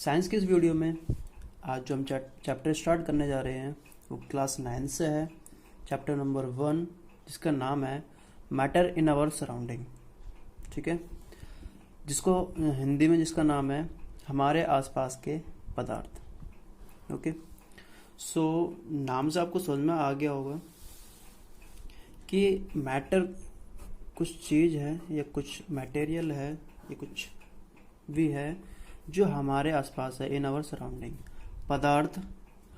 Science की इस video में आज जो हम चैप्टर स्टार्ट करने जा रहे हैं वो क्लास 9 से है। चैप्टर नंबर 1 जिसका नाम है मैटर इन आवर सराउंडिंग। ठीक है, जिसको हिंदी में जिसका नाम है हमारे आसपास के पदार्थ। ओके, सो नाम से आपको समझ में आ गया होगा कि मैटर कुछ चीज़ है या कुछ मटेरियल है या कुछ भी है जो हमारे आसपास है, इन आवर सराउंडिंग। पदार्थ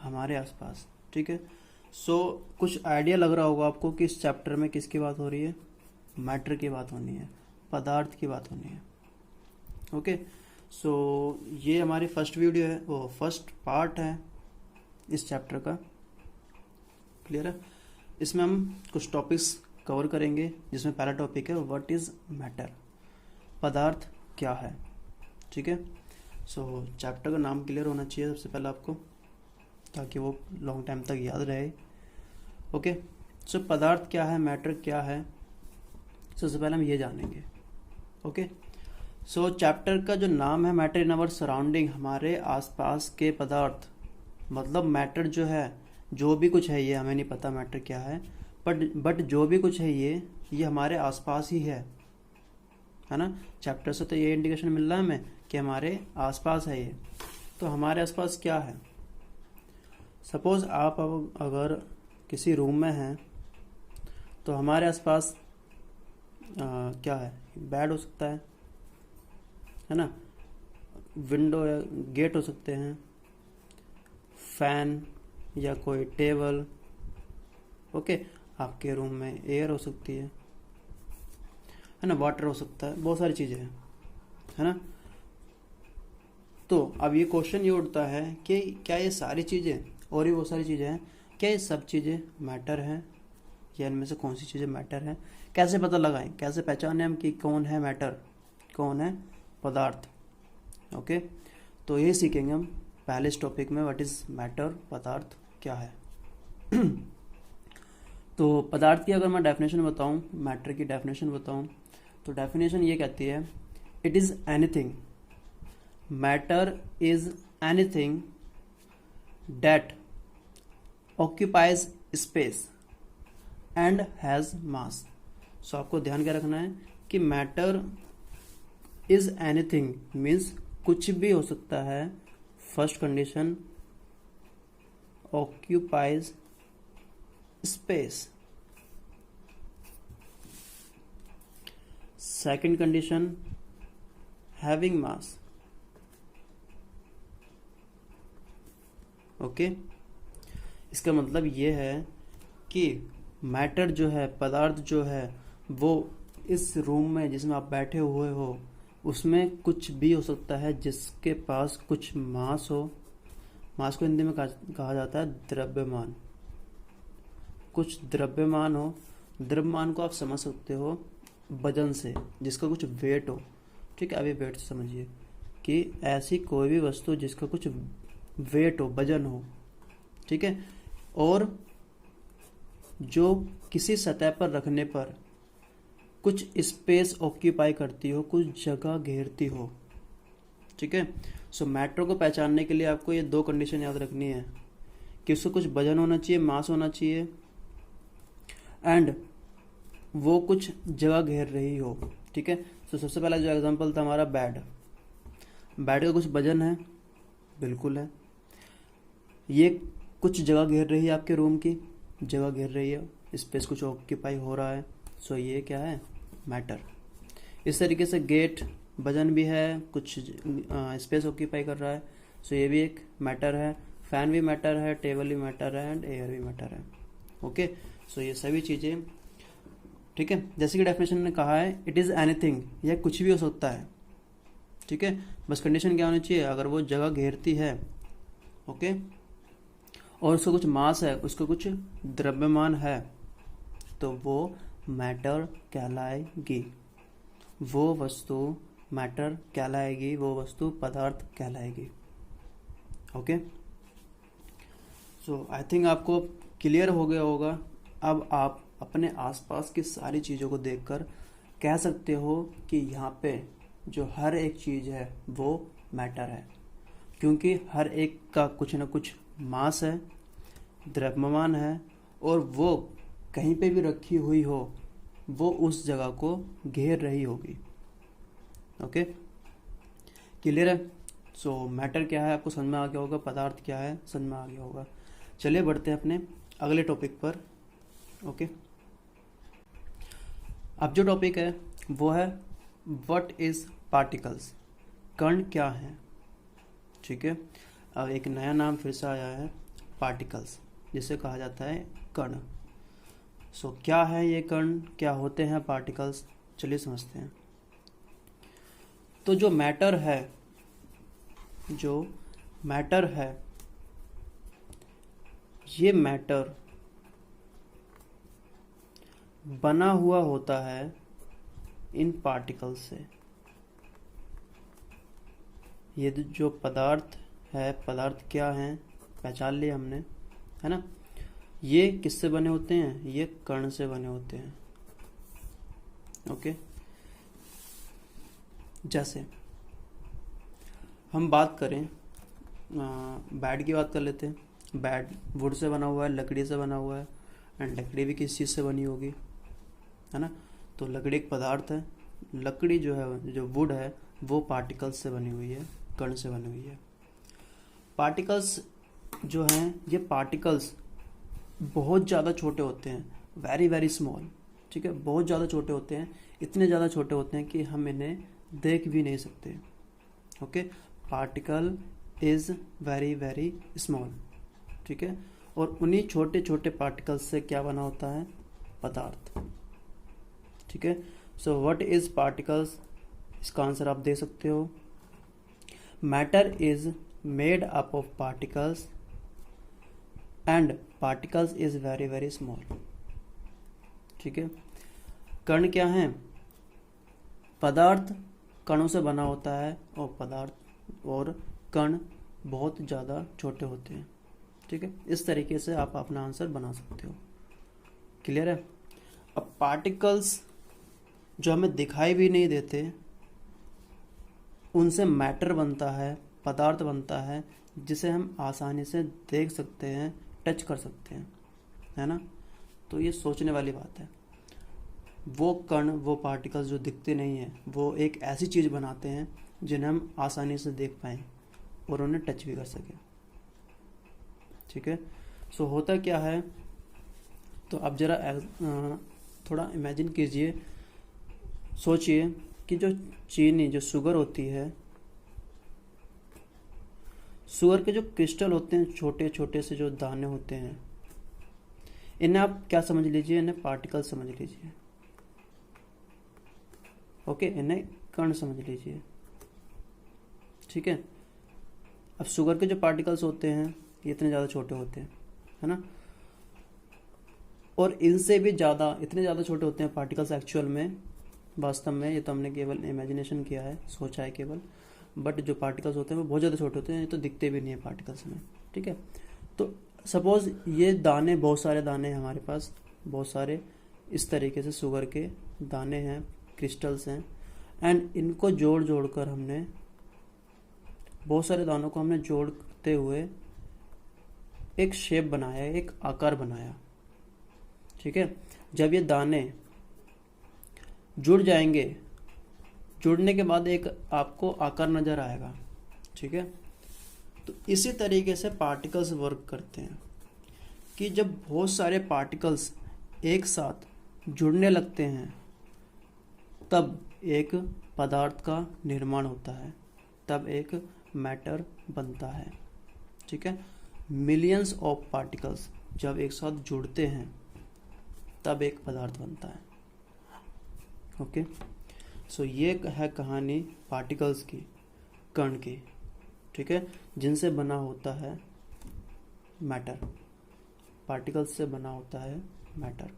हमारे आसपास। ठीक है, सो कुछ आइडिया लग रहा होगा आपको कि इस चैप्टर में किसकी बात हो रही है। मैटर की बात होनी है, पदार्थ की बात होनी है। ओके, सो ये हमारी फर्स्ट वीडियो है, वो फर्स्ट पार्ट है इस चैप्टर का। क्लियर है। इसमें हम कुछ टॉपिक्स कवर करेंगे, जिसमें पहला टॉपिक है व्हाट इज मैटर, पदार्थ क्या है। ठीक है, सो चैप्टर का नाम क्लियर होना चाहिए सबसे पहले आपको, ताकि वो लॉन्ग टाइम तक याद रहे। ओके, सो पदार्थ क्या है, मैटर क्या है, सबसे पहले हम ये जानेंगे। ओके, सो चैप्टर का जो नाम है मैटर इन आवर सराउंडिंग, हमारे आसपास के पदार्थ, मतलब मैटर जो है, जो भी कुछ है, ये हमें नहीं पता मैटर क्या है, बट जो भी कुछ है ये हमारे आसपास ही है ना। चैप्टर से तो ये इंडिकेशन मिल रहा है हमें कि हमारे आसपास है ये। तो हमारे आसपास क्या है, सपोज आप अगर किसी रूम में हैं तो हमारे आसपास क्या है, बेड हो सकता है ना, विंडो या गेट हो सकते हैं, फैन या कोई टेबल। ओके, आपके रूम में एयर हो सकती है ना, वाटर हो सकता है, बहुत सारी चीज़ें हैं, है ना। तो अब ये क्वेश्चन ये उठता है कि क्या ये सारी चीज़ें और भी बहुत सारी चीज़ें हैं, क्या ये सब चीज़ें मैटर हैं या इनमें से कौन सी चीज़ें मैटर हैं। कैसे पता लगाएं, कैसे पहचानें हम कि कौन है मैटर, कौन है पदार्थ। ओके, तो ये सीखेंगे हम पहले इस टॉपिक में, व्हाट इज़ मैटर, पदार्थ क्या है। तो पदार्थ की अगर मैं डेफिनेशन बताऊं, मैटर की डेफिनेशन बताऊं, तो डेफिनेशन ये कहती है it is anything, matter is anything that occupies space and has mass. So आपको ध्यान क्या रखना है कि मैटर इज एनीथिंग मीन्स कुछ भी हो सकता है। First condition, occupies space. Second condition, having mass. Okay, इसका मतलब ये है कि मैटर जो है, पदार्थ जो है, वो इस रूम में जिसमें आप बैठे हुए हो उसमें कुछ भी हो सकता है जिसके पास कुछ मास हो। मास को हिंदी में कहा जाता है द्रव्यमान। कुछ द्रव्यमान हो, द्रव्यमान को आप समझ सकते हो वजन से, जिसका कुछ वेट हो। ठीक है, अभी वेट से समझिए कि ऐसी कोई भी वस्तु जिसका कुछ वेट हो, वजन हो। ठीक है, और जो किसी सतह पर रखने पर कुछ स्पेस ऑक्यूपाई करती हो, कुछ जगह घेरती हो। ठीक है, सो मैटर को पहचानने के लिए आपको ये दो कंडीशन याद रखनी है कि उसको कुछ वजन होना चाहिए, मास होना चाहिए, एंड वो कुछ जगह घेर रही हो। ठीक है, तो सबसे पहला जो एग्जांपल था हमारा बेड। बेड का कुछ वजन है, बिल्कुल है। ये कुछ जगह घेर रही है, आपके रूम की जगह घेर रही है, स्पेस कुछ ऑक्यूपाई हो रहा है। सो ये क्या है, मैटर। इस तरीके से गेट वजन भी है, कुछ स्पेस ऑक्यूपाई कर रहा है, सो ये भी एक मैटर है। फैन भी मैटर है, टेबल भी मैटर है, एंड एयर भी मैटर है। ओके, सो ये सभी चीज़ें। ठीक है, जैसे कि डेफिनेशन ने कहा है इट इज़ एनीथिंग, यह कुछ भी हो सकता है। ठीक है, बस कंडीशन क्या होनी चाहिए, अगर वो जगह घेरती है, ओके, और उसका कुछ मास है, उसका कुछ द्रव्यमान है, तो वो मैटर कहलाएगी। वो वस्तु मैटर कहलाएगी, वो वस्तु पदार्थ कहलाएगी। ओके, सो आई थिंक आपको क्लियर हो गया होगा। अब आप अपने आसपास की सारी चीज़ों को देखकर कह सकते हो कि यहाँ पे जो हर एक चीज़ है वो मैटर है। क्योंकि हर एक का कुछ ना कुछ मास है, द्रव्यमान है, और वो कहीं पे भी रखी हुई हो वो उस जगह को घेर रही होगी। ओके, क्लियर है? सो मैटर क्या है आपको समझ में आ गया होगा, पदार्थ क्या है समझ में आ गया होगा। चलिए बढ़ते हैं अपने अगले टॉपिक पर। ओके, अब जो टॉपिक है वो है व्हाट इज पार्टिकल्स, कण क्या है। ठीक है, अब एक नया नाम फिर से आया है, पार्टिकल्स, जिसे कहा जाता है कण। सो क्या है ये कण, क्या होते हैं पार्टिकल्स, चलिए समझते हैं। तो जो मैटर है ये मैटर बना हुआ होता है इन पार्टिकल्स से। ये जो पदार्थ है, पदार्थ क्या है पहचान लिया हमने, है ना। ये किससे बने होते हैं, ये कण से बने होते हैं। ओके, जैसे हम बात करें बैट की बात कर लेते हैं। बैट वुड से बना हुआ है, लकड़ी से बना हुआ है, एंड लकड़ी भी किस चीज़ से बनी होगी, है ना। तो लकड़ी एक पदार्थ है, लकड़ी जो है, जो वुड है, वो पार्टिकल्स से बनी हुई है, कण से बनी हुई है। पार्टिकल्स जो हैं, ये पार्टिकल्स बहुत ज़्यादा छोटे होते हैं, वेरी वेरी स्मॉल। ठीक है, बहुत ज़्यादा छोटे होते हैं, इतने ज़्यादा छोटे होते हैं कि हम इन्हें देख भी नहीं सकते। Okay, particle is very very small. ठीक है, और उन्हीं छोटे छोटे पार्टिकल्स से क्या बना होता है, पदार्थ। ठीक है, सो व्हाट इज पार्टिकल्स, इसका आंसर आप दे सकते हो, matter is made up of particles and particles is very very small. ठीक है, कण क्या है, पदार्थ कणों से बना होता है, और पदार्थ और कण बहुत ज़्यादा छोटे होते हैं। ठीक है, इस तरीके से आप अपना आंसर बना सकते हो। क्लियर है? अब पार्टिकल्स जो हमें दिखाई भी नहीं देते, उनसे मैटर बनता है, पदार्थ बनता है, जिसे हम आसानी से देख सकते हैं, टच कर सकते हैं, है ना। तो ये सोचने वाली बात है। वो कण, वो पार्टिकल्स जो दिखते नहीं हैं, वो एक ऐसी चीज़ बनाते हैं जिन्हें हम आसानी से देख पाएँ और उन्हें टच भी कर सकें। ठीक है, सो होता क्या है, तो आप ज़रा थोड़ा इमेजिन कीजिए, सोचिए कि जो चीनी, जो शुगर होती है, शुगर के जो क्रिस्टल होते हैं, छोटे छोटे से जो दाने होते हैं, इन्हें आप क्या समझ लीजिए, इन्हें पार्टिकल समझ लीजिए। ओके, इन्हें कण समझ लीजिए। ठीक है, अब शुगर के जो पार्टिकल्स होते हैं ये इतने ज़्यादा छोटे होते हैं, है ना, और इनसे भी ज़्यादा, इतने ज़्यादा छोटे होते हैं पार्टिकल्स एक्चुअल में, वास्तव में। ये तो हमने केवल इमेजिनेशन किया है, सोचा है केवल, बट जो पार्टिकल्स होते हैं वो बहुत ज़्यादा छोटे होते हैं, ये तो दिखते भी नहीं है पार्टिकल्स में। ठीक है, तो सपोज ये दाने, बहुत सारे दाने हैं हमारे पास, बहुत सारे इस तरीके से शुगर के दाने हैं, क्रिस्टल्स हैं, एंड इनको जोड़ जोड़ कर हमने, बहुत सारे दानों को हमने जोड़ते हुए एक शेप बनाया, एक आकार बनाया। ठीक है, जब ये दाने जुड़ जाएंगे, जुड़ने के बाद एक आपको आकार नज़र आएगा। ठीक है, तो इसी तरीके से पार्टिकल्स वर्क करते हैं कि जब बहुत सारे पार्टिकल्स एक साथ जुड़ने लगते हैं, तब एक पदार्थ का निर्माण होता है, तब एक मैटर बनता है। ठीक है, मिलियंस ऑफ पार्टिकल्स जब एक साथ जुड़ते हैं तब एक पदार्थ बनता है। ओके, सो ये है कहानी पार्टिकल्स की, कण की। ठीक है, जिनसे बना होता है मैटर, पार्टिकल्स से बना होता है मैटर।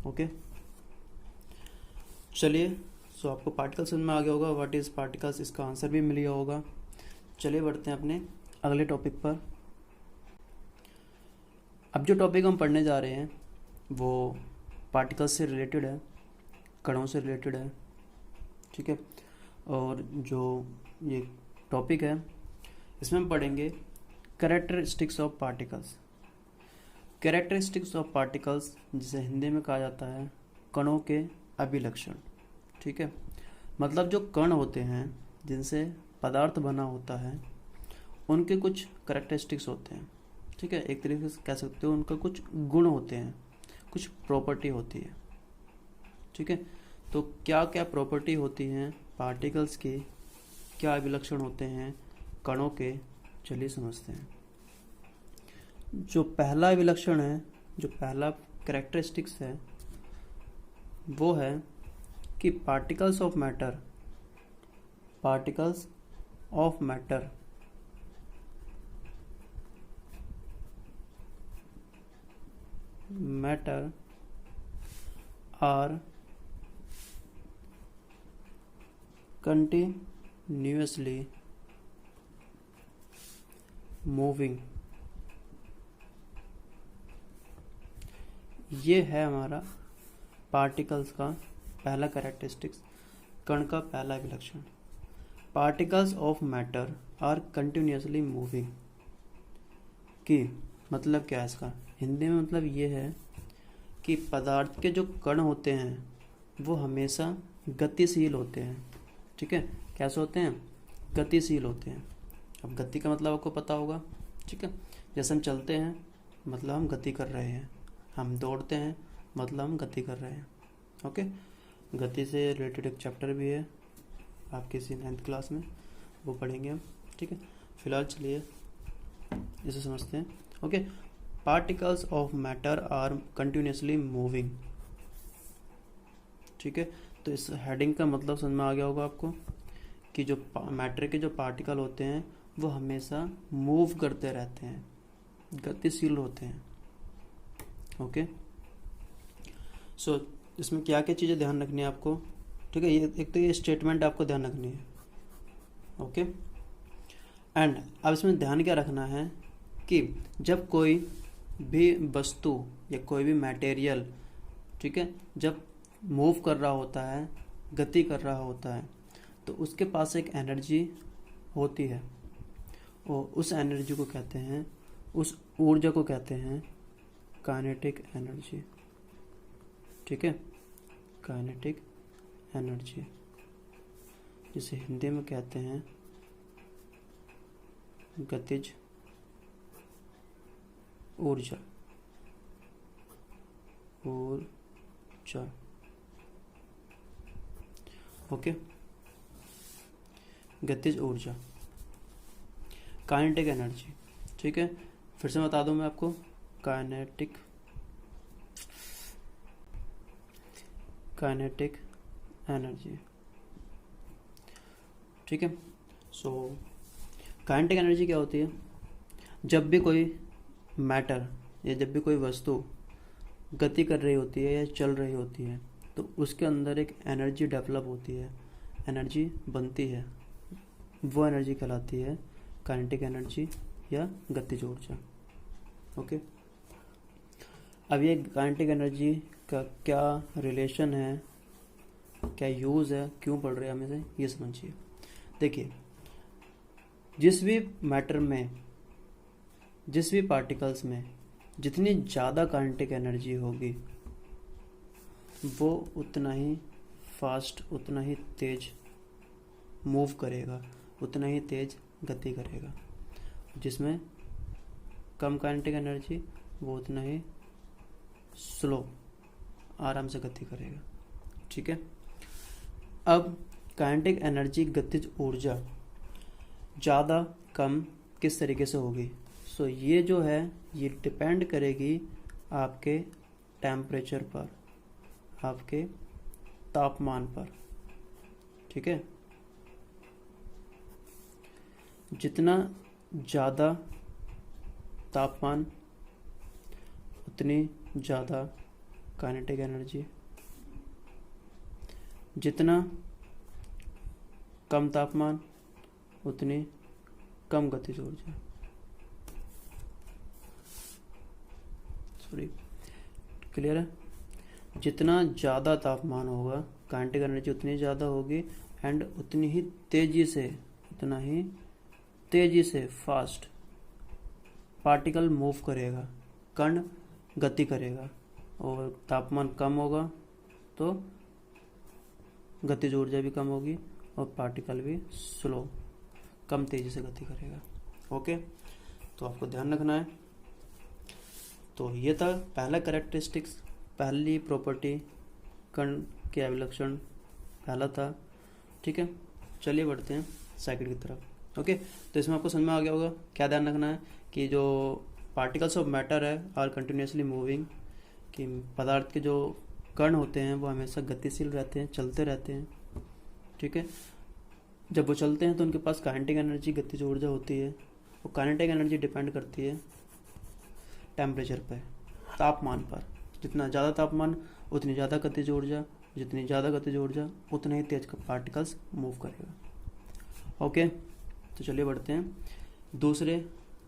ओके, चलिए, सो आपको पार्टिकल्स समझ में आ गया होगा, व्हाट इज पार्टिकल्स, इसका आंसर भी मिल गया होगा। चलिए बढ़ते हैं अपने अगले टॉपिक पर। अब जो टॉपिक हम पढ़ने जा रहे हैं वो पार्टिकल्स से रिलेटेड है, कणों से रिलेटेड है। ठीक है, और जो ये टॉपिक है इसमें हम पढ़ेंगे characteristics of particles. Characteristics of particles जिसे हिंदी में कहा जाता है कणों के अभिलक्षण। ठीक है, मतलब जो कण होते हैं जिनसे पदार्थ बना होता है उनके कुछ कैरेक्टरिस्टिक्स होते हैं। ठीक है, एक तरीके से कह सकते हो उनका कुछ गुण होते हैं, कुछ प्रॉपर्टी होती है। ठीक है, तो क्या क्या प्रॉपर्टी होती हैं पार्टिकल्स की, क्या अभिलक्षण होते हैं कणों के, चलिए समझते हैं। जो पहला अभिलक्षण है, जो पहला कैरेक्टरिस्टिक्स है वो है कि particles of matter are continuously moving। ये है हमारा पार्टिकल्स का पहला कैरेक्टरिस्टिक्स, कण का पहला अभिलक्षण। Particles of matter are continuously moving की मतलब क्या है इसका हिंदी में, मतलब ये है कि पदार्थ के जो कण होते हैं वो हमेशा गतिशील होते हैं। ठीक है, कैसे होते हैं, गतिशील होते हैं। अब गति का मतलब आपको पता होगा। ठीक है, जैसे हम चलते हैं मतलब हम गति कर रहे हैं, हम दौड़ते हैं मतलब हम गति कर रहे हैं। ओके, गति से रिलेटेड एक चैप्टर भी है आप किसी 9th क्लास में, वो पढ़ेंगे हम। ठीक है, फिलहाल चलिए इसे समझते हैं। Okay, particles of matter are continuously moving. ठीक है, तो इस हेडिंग का मतलब समझ में आ गया होगा आपको कि जो मैटर के जो पार्टिकल होते हैं वो हमेशा मूव करते रहते हैं, गतिशील होते हैं। ओके, सो इसमें क्या क्या चीज़ें ध्यान रखनी है आपको। ठीक है, ये एक तो ये स्टेटमेंट आपको ध्यान रखनी है। ओके, एंड अब इसमें ध्यान क्या रखना है कि जब कोई भी वस्तु या कोई भी मटेरियल, ठीक है, जब मूव कर रहा होता है, गति कर रहा होता है, तो उसके पास एक एनर्जी होती है और उस एनर्जी को कहते हैं, उस ऊर्जा को कहते हैं काइनेटिक एनर्जी। ठीक है, काइनेटिक एनर्जी जिसे हिंदी में कहते हैं गतिज ऊर्जा। ओके, गतिज ऊर्जा, काइनेटिक एनर्जी। ठीक है, फिर से बता दूं मैं आपको, काइनेटिक एनर्जी। ठीक है, सो काइनेटिक एनर्जी क्या होती है, जब भी कोई मैटर या जब भी कोई वस्तु गति कर रही होती है या चल रही होती है तो उसके अंदर एक एनर्जी डेवलप होती है, एनर्जी बनती है, वो एनर्जी कहलाती है काइनेटिक एनर्जी या गतिज ऊर्जा। ओके, अब ये काइनेटिक एनर्जी का क्या रिलेशन है, क्या यूज़ है, क्यों पढ़ रहे हैं हमें से, ये समझिए। देखिए, जिस भी मैटर में, जिस भी पार्टिकल्स में जितनी ज़्यादा काइनेटिक एनर्जी होगी वो उतना ही फास्ट, उतना ही तेज मूव करेगा, उतना ही तेज गति करेगा। जिसमें कम काइनेटिक एनर्जी वो उतना ही स्लो, आराम से गति करेगा। ठीक है, अब काइनेटिक एनर्जी, गतिज ऊर्जा ज़्यादा कम किस तरीके से होगी। सो ये जो है ये डिपेंड करेगी आपके टेम्परेचर पर, आपके तापमान पर। ठीक है, जितना ज़्यादा तापमान उतनी ज़्यादा काइनेटिक एनर्जी, जितना कम तापमान उतनी कम गतिज ऊर्जा। सॉरी, क्लियर है, जितना ज़्यादा तापमान होगा काइनेटिक एनर्जी उतनी ज़्यादा होगी एंड उतनी ही तेज़ी से, उतना ही तेजी से, फास्ट, पार्टिकल मूव करेगा, कण गति करेगा, और तापमान कम होगा तो गतिज ऊर्जा भी कम होगी और पार्टिकल भी स्लो, कम तेजी से गति करेगा। ओके, तो आपको ध्यान रखना है। तो ये था पहला कैरेक्टरिस्टिक्स, पहली प्रॉपर्टी, कण के अभिलक्षण पहला था। ठीक है, चलिए बढ़ते हैं सेकंड की तरफ। ओके, तो इसमें आपको समझ में आ गया होगा क्या ध्यान रखना है कि जो पार्टिकल्स ऑफ मैटर है आर कंटिन्यूसली मूविंग, कि पदार्थ के जो कण होते हैं वो हमेशा गतिशील रहते हैं, चलते रहते हैं। ठीक है, जब वो चलते हैं तो उनके पास काइनेटिक एनर्जी, गतिज ऊर्जा होती है। वो काइनेटिक एनर्जी डिपेंड करती है टेम्परेचर पर, तापमान पर। जितना ज़्यादा तापमान उतनी ज़्यादा गतिज ऊर्जा, जितनी ज़्यादा गतिज ऊर्जा उतने ही तेज पार्टिकल्स मूव करेगा। ओके, तो चलिए बढ़ते हैं दूसरे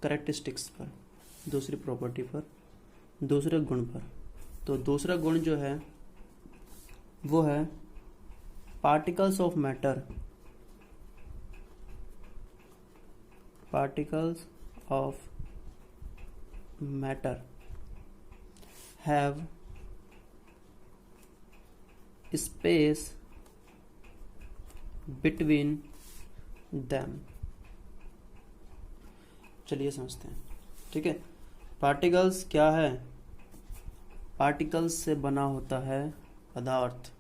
कैरेक्टरिस्टिक्स पर, दूसरी प्रॉपर्टी पर, दूसरे गुण पर। तो दूसरा गुण जो है वो है particles of matter, particles of matter have space between them। चलिए समझते हैं। ठीक है, पार्टिकल्स क्या है? पार्टिकल्स से बना होता है पदार्थ,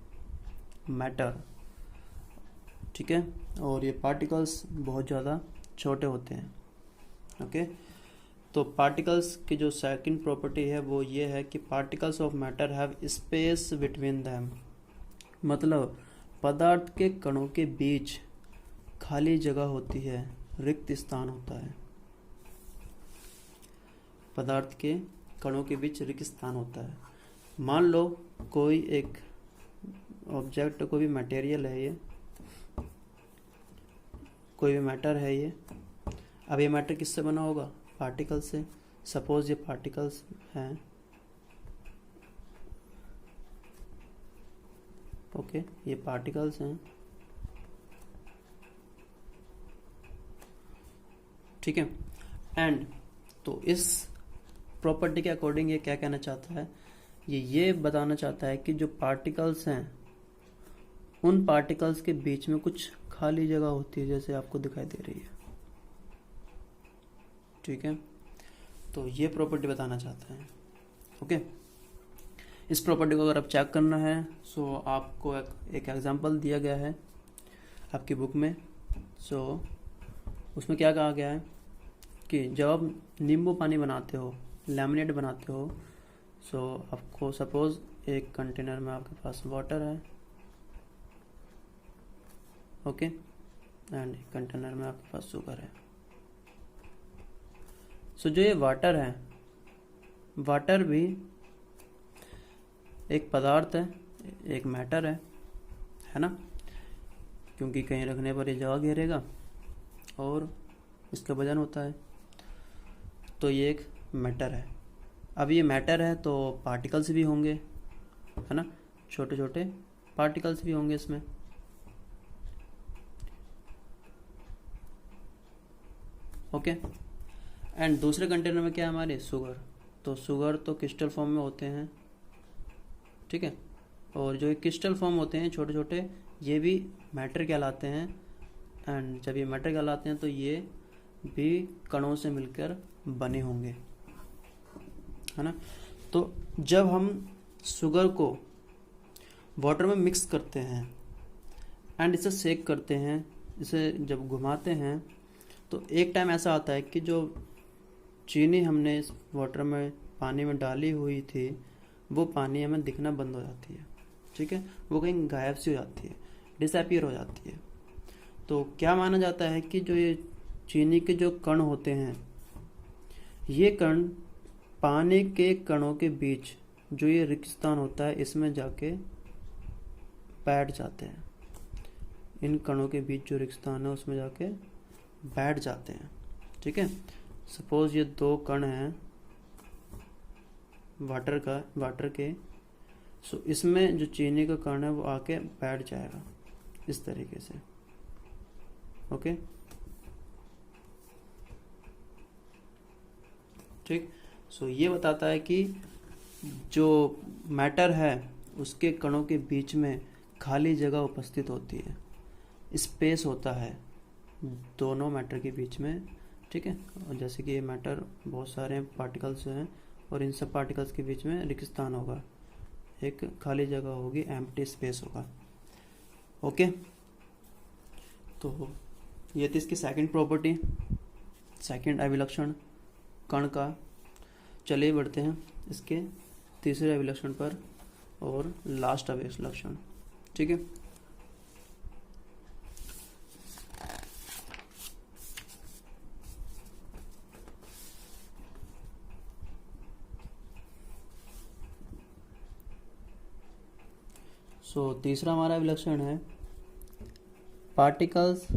मैटर। ठीक है, और ये पार्टिकल्स बहुत ज़्यादा छोटे होते हैं। ओके, तो पार्टिकल्स की जो सेकंड प्रॉपर्टी है वो ये है कि particles of matter have space between them, मतलब पदार्थ के कणों के बीच खाली जगह होती है, रिक्त स्थान होता है। पदार्थ के कणों के बीच रिक्त स्थान होता है। मान लो कोई एक ऑब्जेक्ट, कोई भी मटेरियल है, ये कोई भी मैटर है ये। अब ये मैटर किससे बना होगा? पार्टिकल से। सपोज ये पार्टिकल्स हैं। ओके, ये पार्टिकल्स हैं। ठीक है, एंड तो इस प्रॉपर्टी के अकॉर्डिंग ये क्या कहना चाहता है? ये बताना चाहता है कि जो पार्टिकल्स हैं उन पार्टिकल्स के बीच में कुछ खाली जगह होती है, जैसे आपको दिखाई दे रही है। ठीक है, तो ये प्रॉपर्टी बताना चाहता है। ओके, इस प्रॉपर्टी को अगर आप चेक करना है सो आपको एक एग्जांपल दिया गया है आपकी बुक में। सो उसमें क्या कहा गया है कि जब आप नींबू पानी बनाते हो, लेमनेड बनाते हो, सो आपको सपोज एक कंटेनर में आपके पास वाटर है। ओके, एंड कंटेनर में आपके पास शुगर है। सो जो ये वाटर है, वाटर भी एक पदार्थ है, एक मैटर है ना, क्योंकि कहीं रखने पर ये जगह घेरेगा और इसका वजन होता है, तो ये एक मैटर है। अब ये मैटर है तो पार्टिकल्स भी होंगे, है ना, छोटे छोटे पार्टिकल्स भी होंगे इसमें। ओके, एंड दूसरे कंटेनर में क्या है हमारे? शुगर। तो शुगर तो क्रिस्टल फॉर्म में होते हैं। ठीक है, और जो क्रिस्टल फॉर्म होते हैं छोटे छोटे, ये भी मैटर कहलाते हैं। एंड जब ये मैटर कहलाते हैं तो ये भी कणों से मिलकर बने होंगे, है ना। तो जब हम शुगर को वाटर में मिक्स करते हैं एंड इसे शेक करते हैं, इसे जब घुमाते हैं, तो एक टाइम ऐसा आता है कि जो चीनी हमने इस वाटर में, पानी में डाली हुई थी, वो पानी हमें दिखना बंद हो जाती है। ठीक है, वो कहीं गायब सी हो जाती है, डिसअपीयर हो जाती है। तो क्या माना जाता है कि जो ये चीनी के जो कण होते हैं, ये कण पानी के कणों के बीच जो ये रिक्त स्थान होता है इसमें जाके बैठ जाते हैं। इन कणों के बीच जो रिक्त स्थान है उसमें जाके बैठ जाते हैं। ठीक है, सपोज ये दो कण हैं वाटर के, सो इसमें जो चीनी का कण है वो आके बैठ जाएगा इस तरीके से। ओके, ठीक। सो ये बताता है कि जो मैटर है उसके कणों के बीच में खाली जगह उपस्थित होती है, स्पेस होता है दोनों मैटर के बीच में, ठीक है। और जैसे कि ये मैटर बहुत सारे पार्टिकल्स हैं और इन सब पार्टिकल्स के बीच में रिक्त स्थान होगा, एक खाली जगह होगी, एम्प्टी स्पेस होगा। ओके, तो ये थी इसकी सेकंड प्रॉपर्टी, सेकंड अभिलक्षण कण का। चलिए बढ़ते हैं इसके तीसरे अभिलक्षण पर और लास्ट अभिलक्षण, ठीक है। सो तीसरा हमारा अभिलक्षण है particles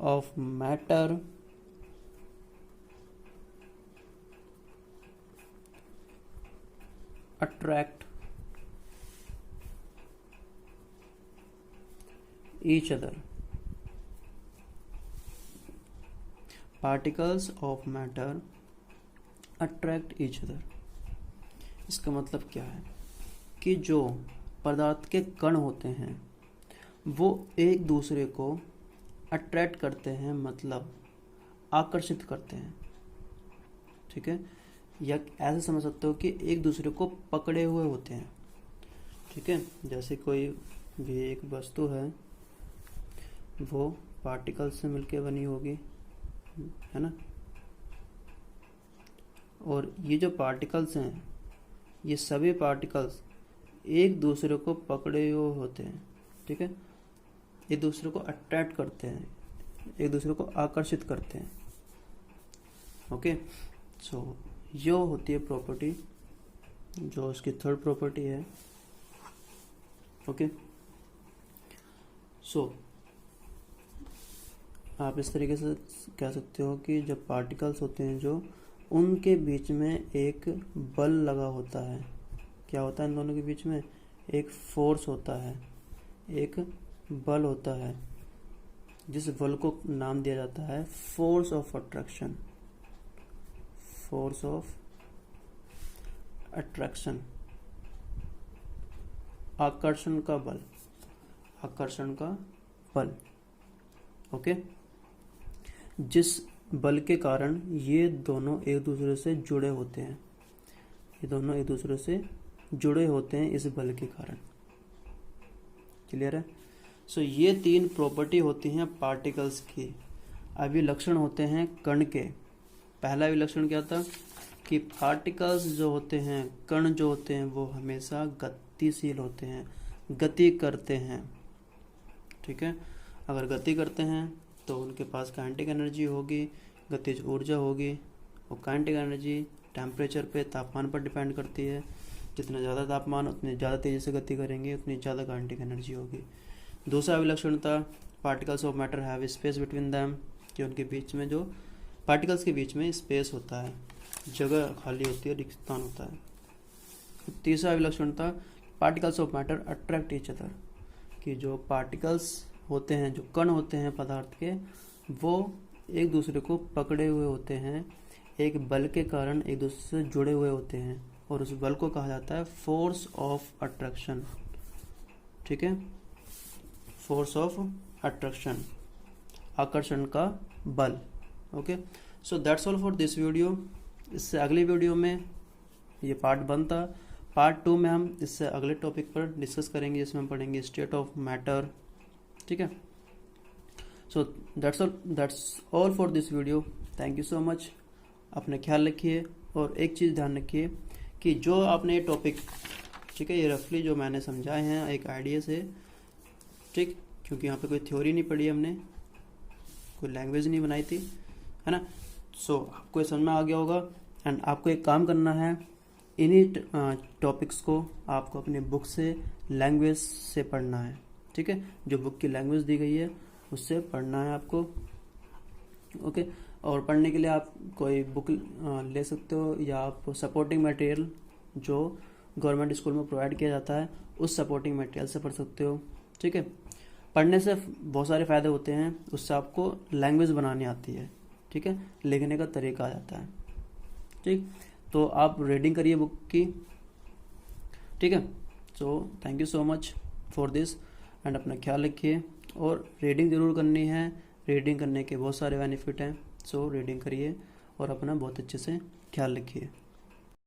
of matter attract each other. Particles of matter attract each other. इसका मतलब क्या है कि जो पदार्थ के कण होते हैं वो एक दूसरे को अट्रैक्ट करते हैं, मतलब आकर्षित करते हैं, ठीक है। या ऐसे समझ सकते हो कि एक दूसरे को पकड़े हुए होते हैं, ठीक है। जैसे कोई भी एक वस्तु है वो पार्टिकल से मिलकर बनी होगी, है ना। और ये जो पार्टिकल्स हैं ये सभी पार्टिकल्स एक दूसरे को पकड़े हुए होते हैं, ठीक है। एक दूसरे को अट्रैक्ट करते हैं, एक दूसरे को आकर्षित करते हैं। ओके, सो यो होती है प्रॉपर्टी, जो इसकी थर्ड प्रॉपर्टी है। ओके, सो आप इस तरीके से कह सकते हो कि जब पार्टिकल्स होते हैं जो उनके बीच में एक बल लगा होता है। क्या होता है इन दोनों के बीच में? एक फोर्स होता है, एक बल होता है, जिस बल को नाम दिया जाता है force of attraction. Force of attraction, आकर्षण का बल, आकर्षण का बल। ओके, जिस बल के कारण ये दोनों एक दूसरे से जुड़े होते हैं, ये दोनों एक दूसरे से जुड़े होते हैं इस बल के कारण। क्लियर है? सो ये तीन प्रॉपर्टी होती हैं पार्टिकल्स की। अभिलक्षण होते हैं कण के। पहला अभिलक्षण क्या था कि पार्टिकल्स जो होते हैं, कण जो होते हैं, वो हमेशा गतिशील होते हैं, गति करते हैं, ठीक है। अगर गति करते हैं तो उनके पास काइनेटिक एनर्जी होगी, गतिज ऊर्जा होगी। और काइनेटिक एनर्जी टेम्परेचर पे, तापमान पर डिपेंड करती है। जितना ज़्यादा तापमान उतनी ज़्यादा तेज़ी से गति करेंगे, उतनी ज़्यादा काइनेटिक एनर्जी होगी। दूसरा अभिलक्षण था particles of matter have space between them, कि उनके बीच में, जो पार्टिकल्स के बीच में स्पेस होता है, जगह खाली होती है, रिक्त स्थान होता है। तीसरा अभिलक्षण था particles of matter attract each other, कि जो पार्टिकल्स होते हैं, जो कण होते हैं पदार्थ के, वो एक दूसरे को पकड़े हुए होते हैं, एक बल के कारण एक दूसरे से जुड़े हुए होते हैं, और उस बल को कहा जाता है फोर्स ऑफ अट्रैक्शन, ठीक है। फोर्स ऑफ अट्रैक्शन, आकर्षण का बल। Okay, so that's all for this video. इससे अगली वीडियो में, ये पार्ट 1 था, पार्ट 2 में हम इससे अगले टॉपिक पर डिस्कस करेंगे, जिसमें हम पढ़ेंगे स्टेट ऑफ मैटर, ठीक है। So that's all for this video. Thank you so much. अपने ख्याल रखिए, और एक चीज़ ध्यान रखिए कि जो आपने ये टॉपिक, ठीक है, ये रफली जो मैंने समझाए हैं एक आइडिया से, ठीक, क्योंकि यहाँ पे कोई थ्योरी नहीं पढ़ी हमने, कोई लैंग्वेज नहीं बनाई थी, है ना। सो आपको ये समझ में आ गया होगा। एंड आपको एक काम करना है, इन्हीं टॉपिक्स को आपको अपने बुक से, लैंग्वेज से पढ़ना है, ठीक है। जो बुक की लैंग्वेज दी गई है उससे पढ़ना है आपको। ओके, और पढ़ने के लिए आप कोई बुक ले सकते हो, या आप सपोर्टिंग मटेरियल जो गवर्नमेंट स्कूल में प्रोवाइड किया जाता है उस सपोर्टिंग मटेरियल से पढ़ सकते हो, ठीक है। पढ़ने से बहुत सारे फ़ायदे होते हैं, उससे आपको लैंग्वेज बनानी आती है, ठीक है, लिखने का तरीका आ जाता है। ठीक, तो आप रीडिंग करिए बुक की, ठीक है। So thank you so much for this, and अपना ख्याल रखिए, और रीडिंग ज़रूर करनी है, रीडिंग करने के बहुत सारे बेनिफिट हैं। सो रीडिंग करिए और अपना बहुत अच्छे से ख्याल रखिए।